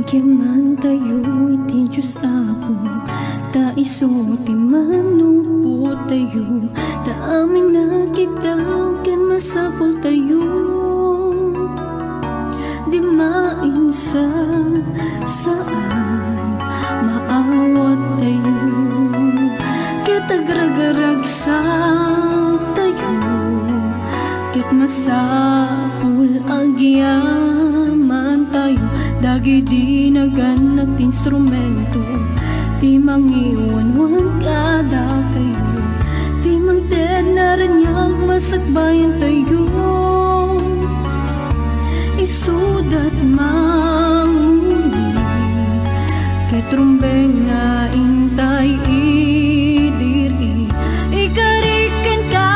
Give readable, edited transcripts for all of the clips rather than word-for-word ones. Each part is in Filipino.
Agyaman tayo iti Diyos Apo, ta iso ti manupo tayo, ta amin nakitaw ken masapol tayo. Di mainsa saan maawat tayo, ket agragaragsak tayo, ket masapul agyaman tayo. Dagi di naganak ti instrumento, ti mangiwan-wan kada kayo, ti mangted na ranyag masakbayan tayo. Isudat manguli, kay trumbeng nga intay idiri, ikariken ka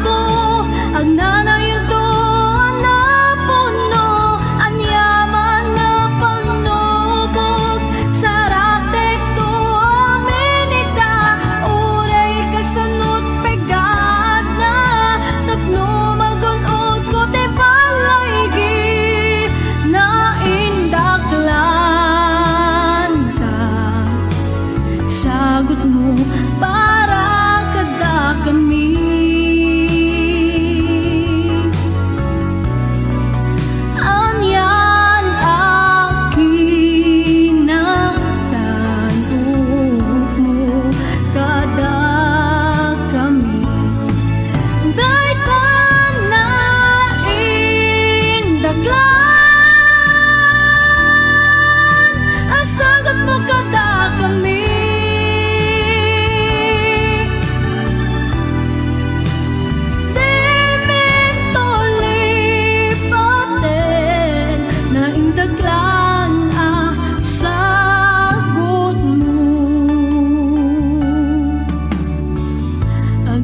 po ang nanayon to.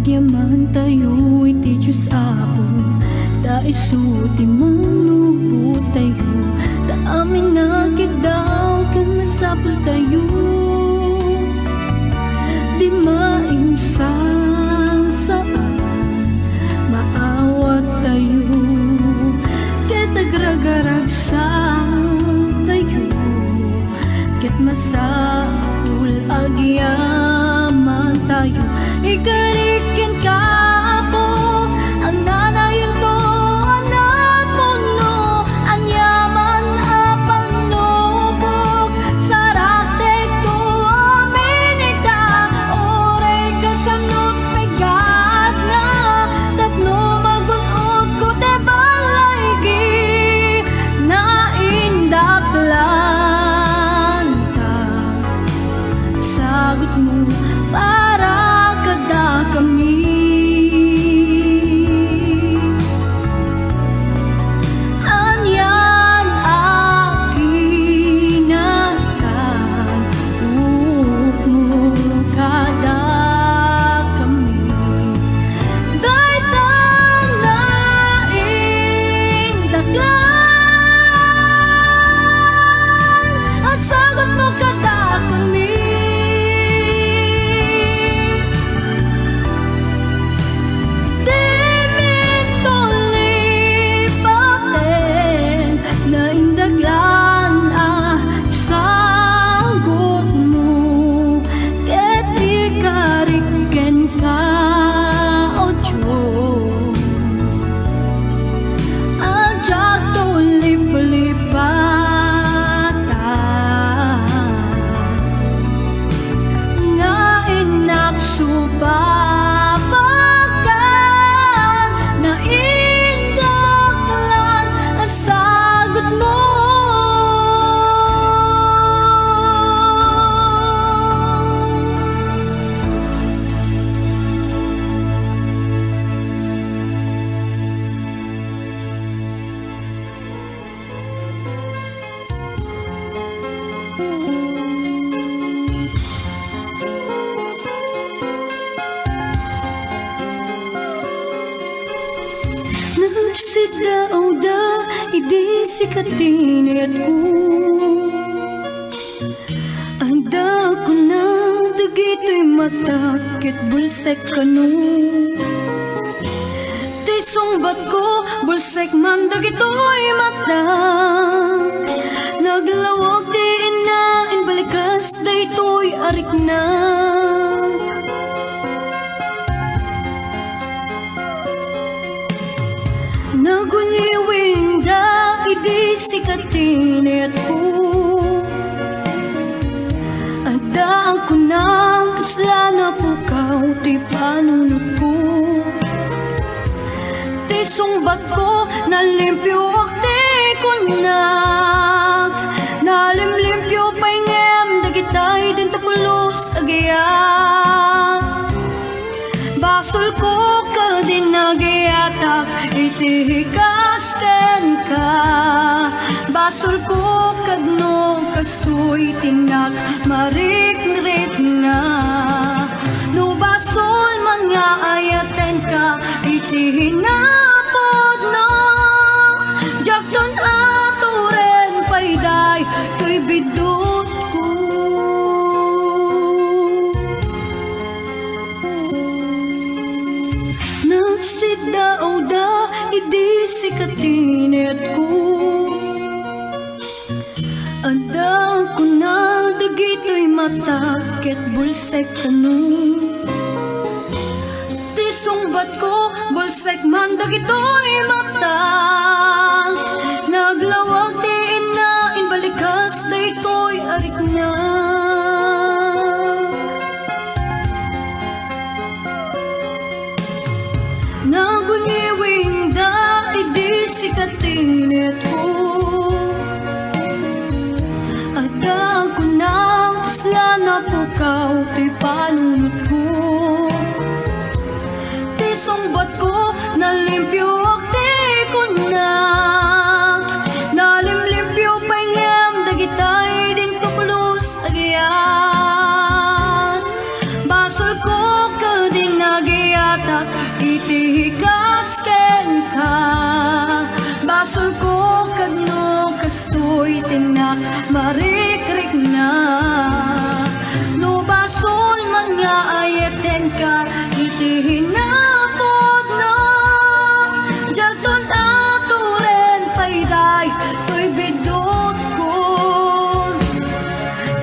Agyaman tayo iti Diyos Apo, ta isu ti manupo tayo, ta amin nakidaw ken masapul tayo. Di mainsa saan maawat tayo, ket agragaragsak tayo, ket masapul agyaman tayo. Ikariken ka po ang nanayon ko, napuno ang yaman apang nubok, sarate ko aminita, oray kasamnot pegat na, tapno magunod ko te balaygi, na indaklan ta, sagot mo para kada kami. Anyan akinakan mo kada kami. Daytang naindaklan, asagot mo kada kami. Nagsidaw da, idi sikatinayat ko. Anda ko na, dagito'y matakit bulsek kanu. Tisong bat ko, bulsek man dagito'y mata. Naglawag di katinit ko. Adaan ko ng kasla po kao ti panunod ko. Ti sungbat ko nalimpyo ti kunak. Nalimlimpyo paingem dagitay din tapulos agaya. Basol ko ka din nagyatak itihikas ken ka. Basol ko kagno kastoy tinak marik-rik na. No basol man nga ayaten ka itihinapod na. Jakton aturen payday to'y bidot ko. Nagsidaaw da idi si katinit ko. Adaan ko na dagito'y matakit bulsek kanu. Ti sungbat ko bulsek man dagito'y matak. Naglawag ti inain balikas dayto'y arik na. Nagungiwing da idi si katinit ko. Adaan ko ng kasla na po kao ti panunod ko. Ti sungbat ko nalimpyo ti kunak. Nalimlimpyo paingem dagitay din tupulos agayan. Basol ko ka din nagyatak itihikas ken ka. Basol ko kagno kastoy tinak marik-rik na. No basol man nga ayaten ka itihinapod na. Jakton aturen payday to'y bidot ko.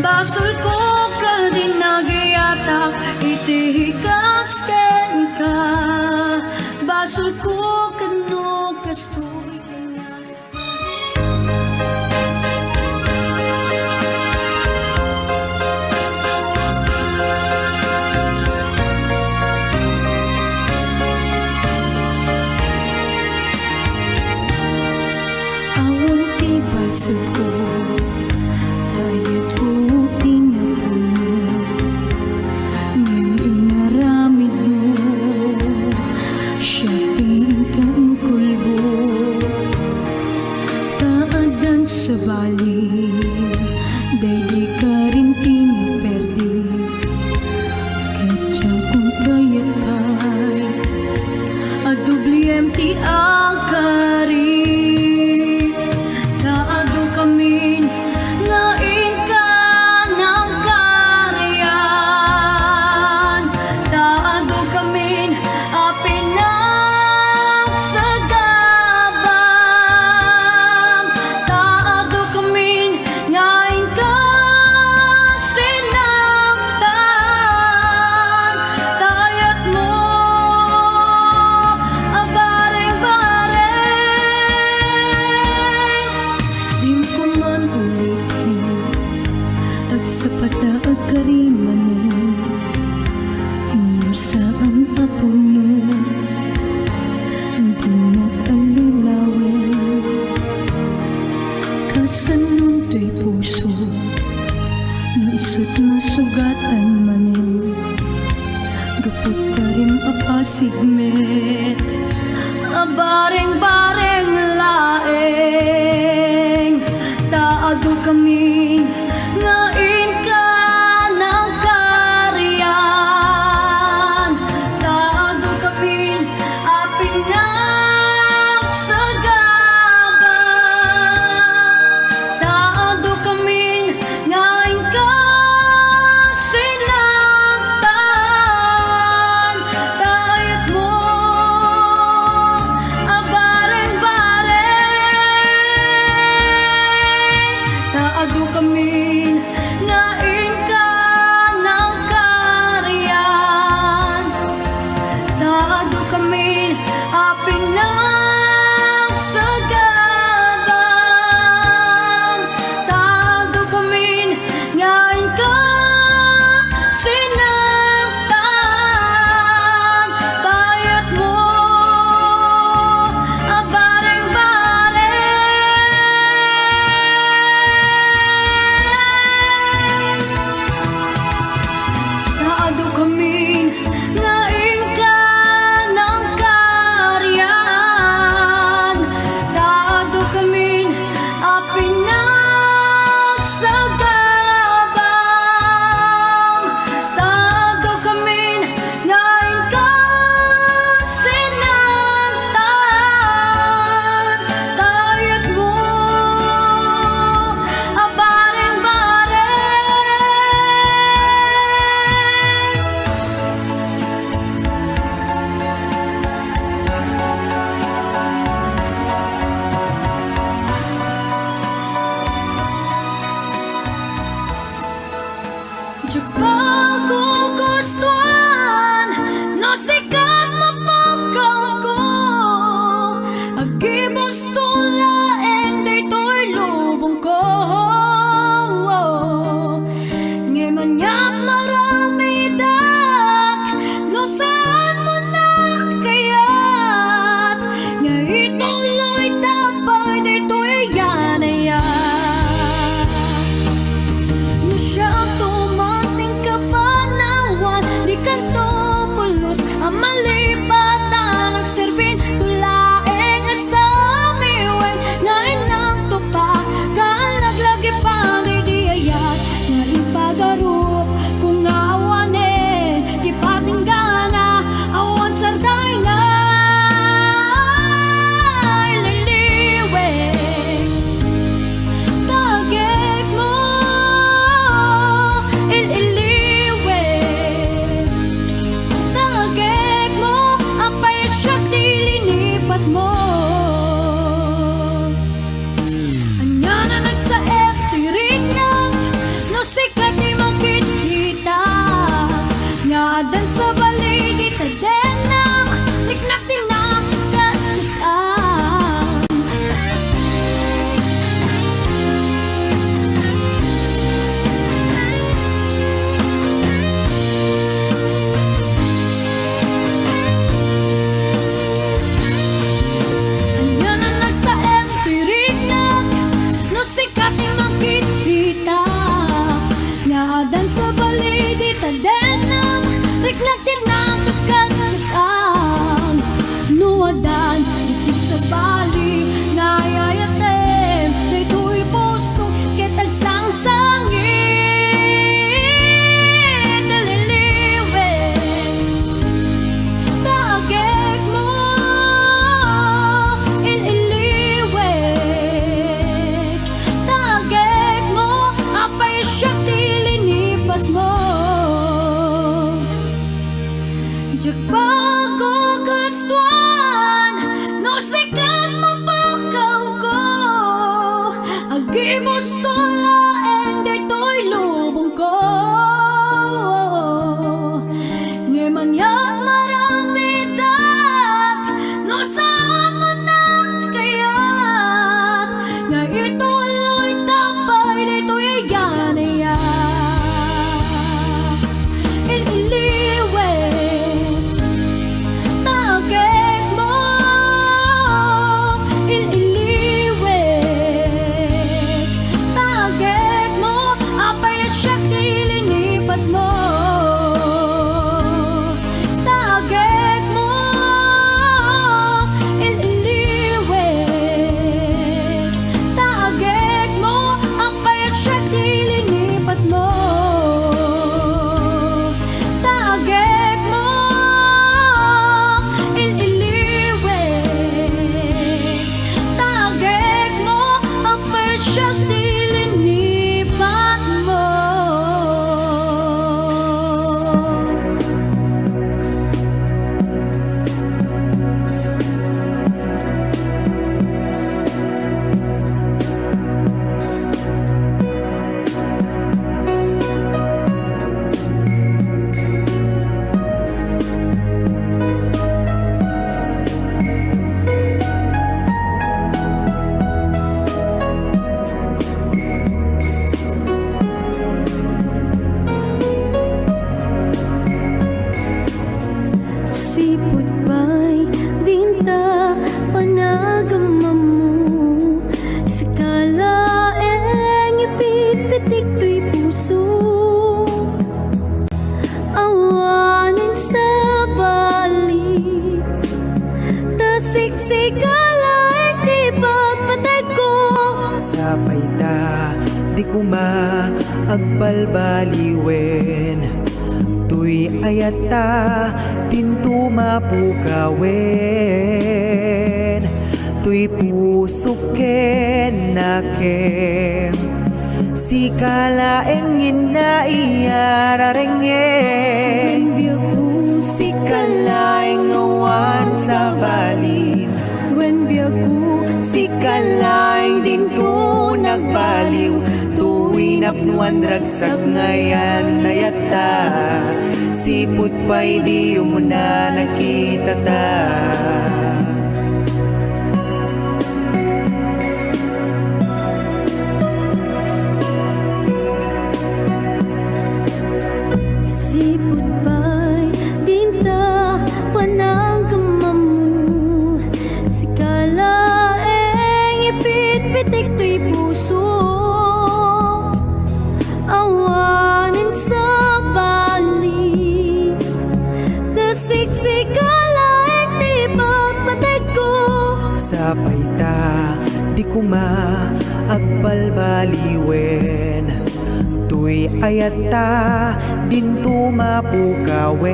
Basol ko ka din nagyatak itihikas ken ka. Basol ko kagno kastoy tinak. Awan ti basol ko dayat ko tinapuno. Ngem inaramid mo siya kang kulbo. Taadan sa bali dahil ka rin pinaperdi. Ketsa kung kayat pa'y adubli empty ang kari. Taado kamin ngain ka ng kariyan. Taado kamin apin ng sagabang. Taado kamin ngain ka sinaktan. Tayat mo abareng-bareng. Dim ko man ulitin at sa pataagkarimanin. Mo saan apuno di mag-alilawin. Kasanon to'y puso na isut masugatan manin. Gapot ka rin apasigmet abareng-bareng laeng. Taado kami ngain ka ng kariyan. Taado kami aping ng sagabang. Taado kami ngain ka sinaktan. Tayat mo abareng-bareng. Taado sinang kagasgasan nuwadan iti sa bali nayayatem daytoy puso ket agsangsangit naliliwet taagek mo ililiwet taagek mo apay siya tilinipat mo Diyak bago gastuan no sikat mapakaw ko agimos tulaeng daytoy lubong ko ngemanyak marami dak no saan mo na kayat nga ituloy tapay daytoy ayan ililiwet taagek mo ililiwet taagek mo apay siya kilinipat mo taagek mo ililiwet taagek mo apay siya kilinipat mo taagek mo ililiwet taagek mo apay siya tilinipat mo Sipot ba'y dinta panagama mo sa kalaeng ipipitik to'y puso awanin sa balik tasiksik kalaeng di pagpatay ko Sapay ta, di ko maagbalbaliwen Tuy ayata, tinto mapukawen Tuy pusuken nakem Si kalaeng inaiyararengem biyaku Si kalaeng awan sa balin when biyaku Si kalaeng din to nagbaliw Tuwi napnuan ragsak ngayan dayata Sipot pa'y di mo na nakita ta Sipot ba'y dinta panagama mo si kalaeng ipit-pitik to'y puso awanin sa balik tasiksik kalaeng di pagpatay ko Sapay ta, di ko maagbalbaliwen Tuy ayata, din to mapukawen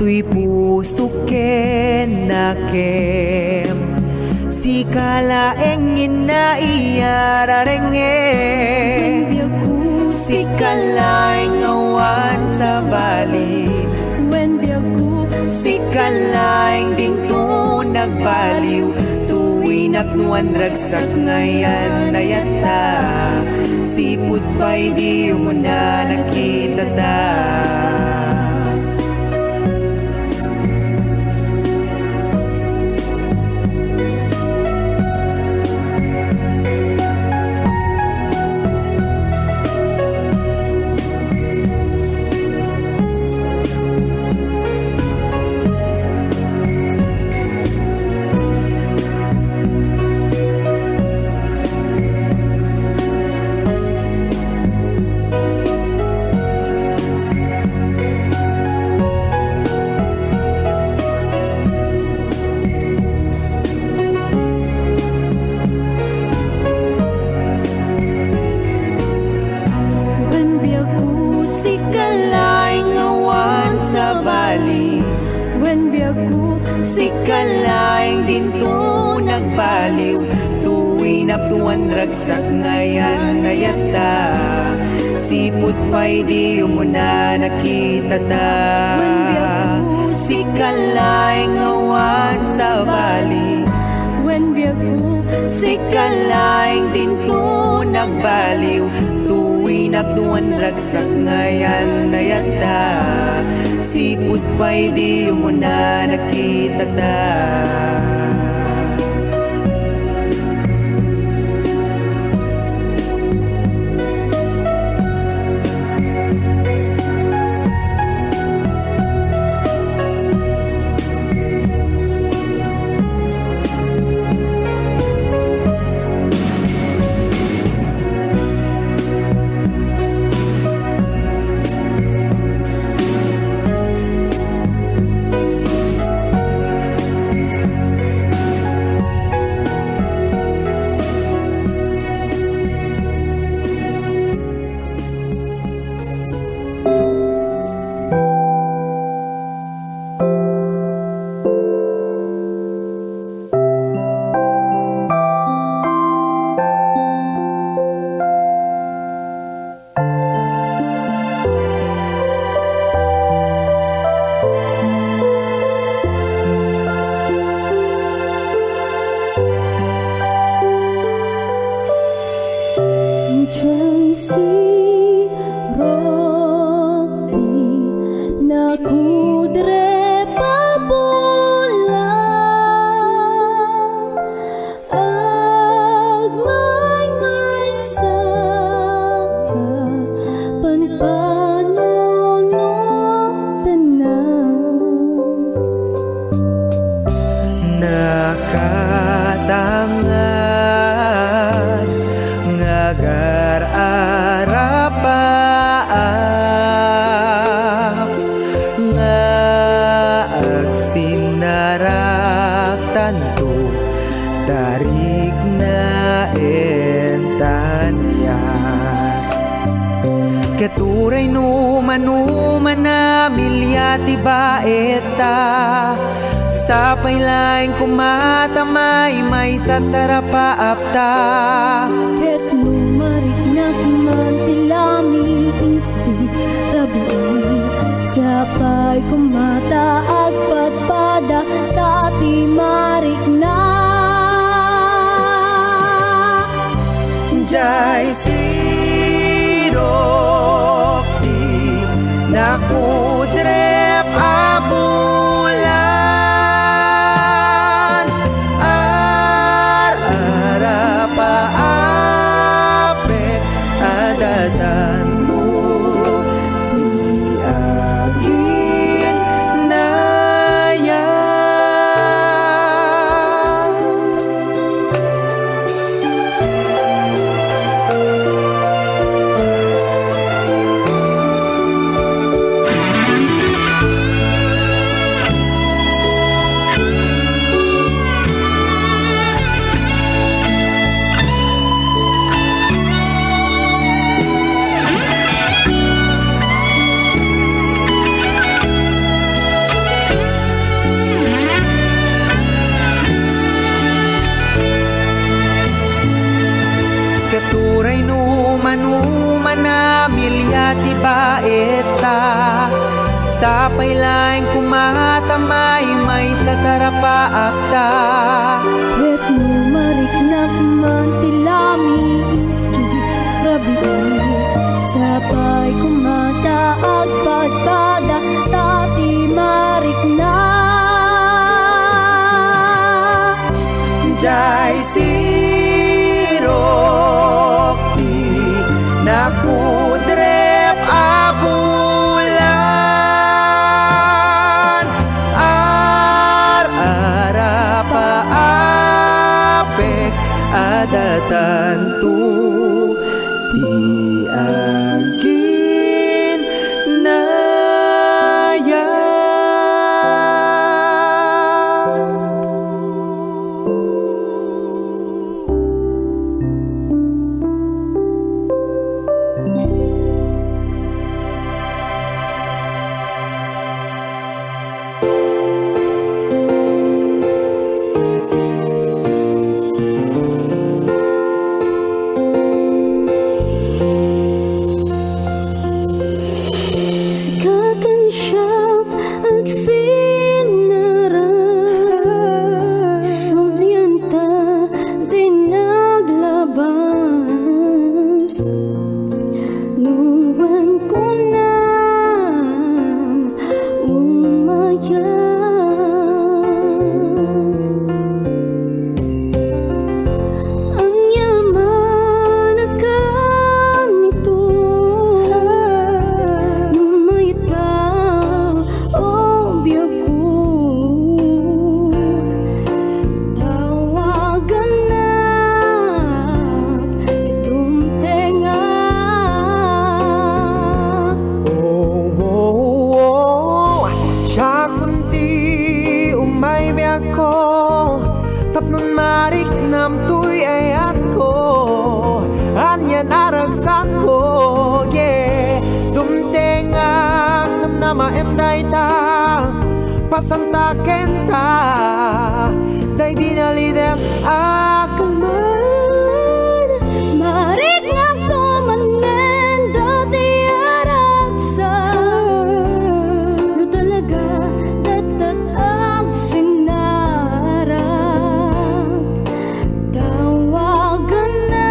Tuy pusuken nakem Si kalaeng inaiyararengem biyaku Si kalaeng awan sa balin when biyaku Si kalaeng din to nagbaliw Tuwi napnuan ragsak ngayan dayata Sipot pa'y di mo na nakita ta nagbaliw, tuwi naptuan ragsak ngayon nayata. Sipot pa'y di mo na nakita ta. Si kalay ngawan sa bali, When biyago si kalay din to nagbaliw, tuwi naptuan ragsak ngayon nayata. Sipot pa'y di mo na nakita ta. Tracy Rocky nakudre pabula agmay magsaka panpanunong tanang Nakatangan ngagar arapaap nga agsinarak tanto tarik na entanyat. Keturay numan na milyati ba eta sa pailaing kumatamay may sa tarapaapta. Ket numarik na kumantilami isti rabi sapay kumata agpadpada tati marik na Jai sirok di nakudrep abulan ar-arapaapek adatan mo di agin nayan. Keturay numan na milyati ba eta sa pailaing kumatamay may sa tarapaapta. ket numarik na kumantilami isti rabi sapay kumata agpadpada tati marik na Jai sirok di nakudrep abulan ar-arapaapek adatan tu di agin nayan. pasanta kenta day dinalidem akaman Marit nga kumanen dati araksa No talaga tatatag sinarak Tawagan na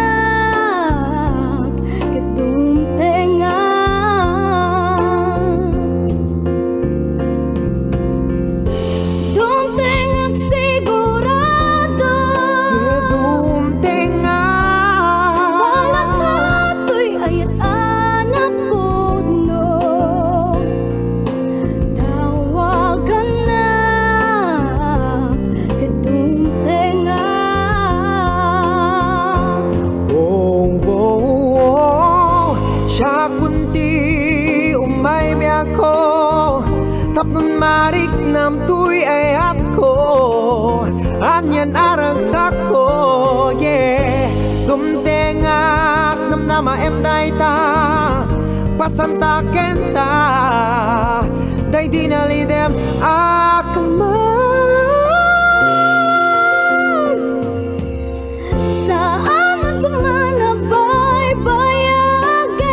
Dumtengag sigurado dumtengag Walang katoy ayat anak puno Tawagan na kadumtengag oh siya kunti umay mi ako tapnon marik nam tuy ay ako anyan arag sako yeah dumtengak nam nama em day ta pasanta kenta day dinalidem akaman Saan man kumanabay bayagen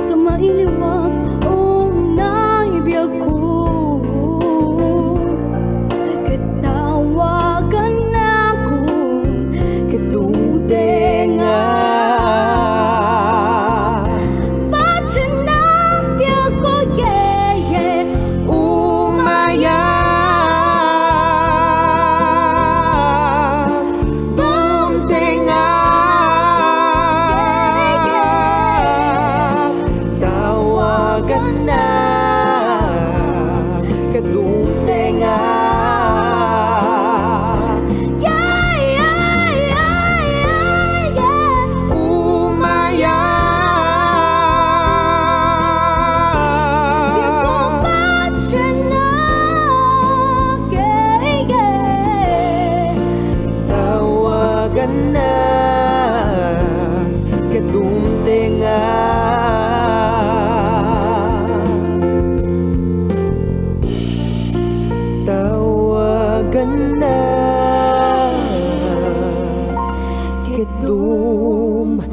Tumailiwag o naibiyag ko Katawagan na ko kadumtengak Pachinapya ko yeah yeah umaya dumtengak tawagan na kadumtengak Yeah yeah yeah yeah yeah umaya tawagan na kadumtengak tawagan na kadumtengak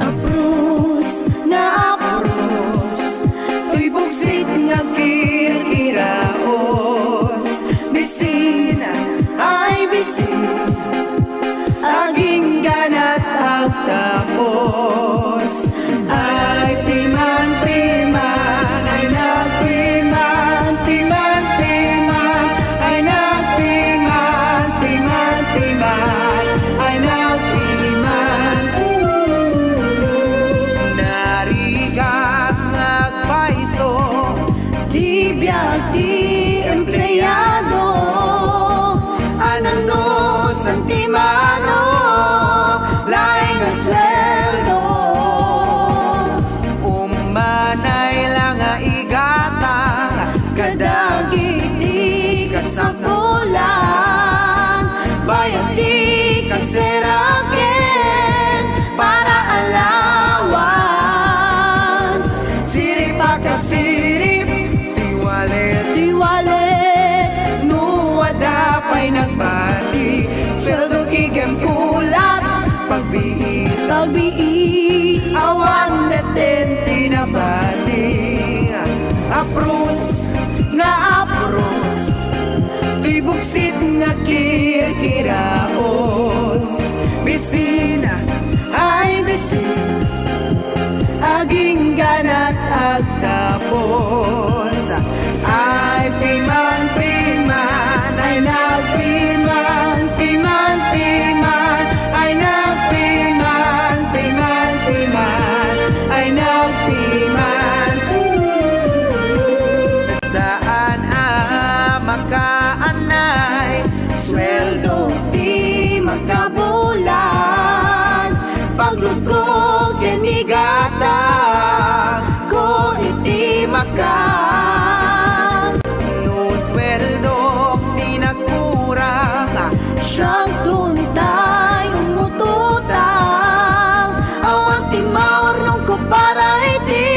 Apros na apros Tuy buksit nga kirkiraos Bisin ay bisin Aging ganat agtapos Ay piman-piman Ay nagpiman-piman-piman Ay nagpiman-piman-piman Ay nagpiman narigak ngagpaiso Di biag di empleyado Anando santimano Laing ang sweldo umanay lang nga igatang Kadagit di kasapulan Bayad di kaseraken Para allowance sirip akasirip tiwalet Diwalet nuwada pa'y nagbati sweldo kigem kulat pagbiit Pag kirkiraos. Bisina ay bisin, aging ganat agtapos. Ay piman ay nagpiman, piman ay nagpiman, piman ay nagpiman. Saan makaanay, sweldo di magkabulan, paglugog yanigata ko iti makan. No sweldo di nagkurang, siyang tuntay umututang, awan timawar nung ko para iti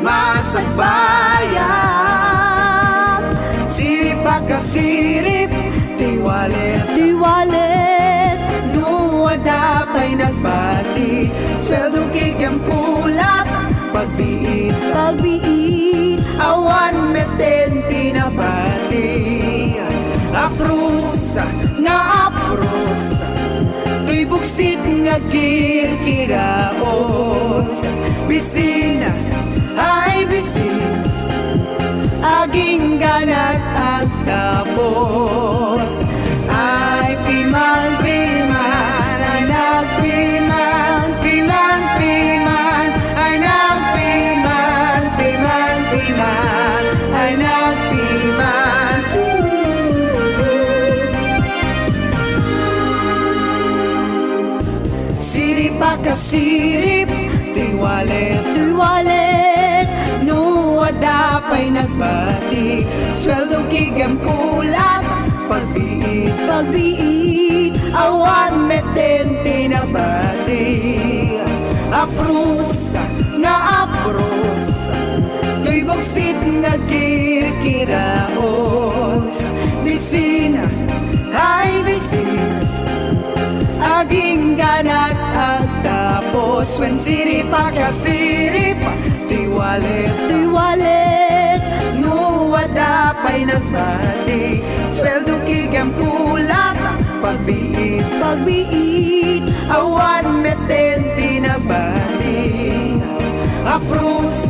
masagbayan. sirip pagkasirip, tiwalit Diwalit, nuwada pa'y nagbati, sweldo kigam kulat, pagbiit pagbiit, awan meten tinabati. Aprus nga aprus, tuy buksit nga kirkiraos. Bisina ay bisin, aging ganat agtapos. Ay piman ay nagpiman, piman ay nagpiman, piman ay nagpiman. Sirip pagkasirip, tiwalit diwalit, nuwada pa'y nagbati, sweldo kigam kulat, pagbiit pagbiit, awan meten tinabati. Aprus nga aprus, tuy buksit nga kirkiraos. Bisina ay bisin, aging ganat agtapos. When sirip pagkasirip, tiwalit diwalit, nuwada pa'y nagbati, sweldo kigam kulat, pagbiit pagbiit, awan meten tinabati. Aprus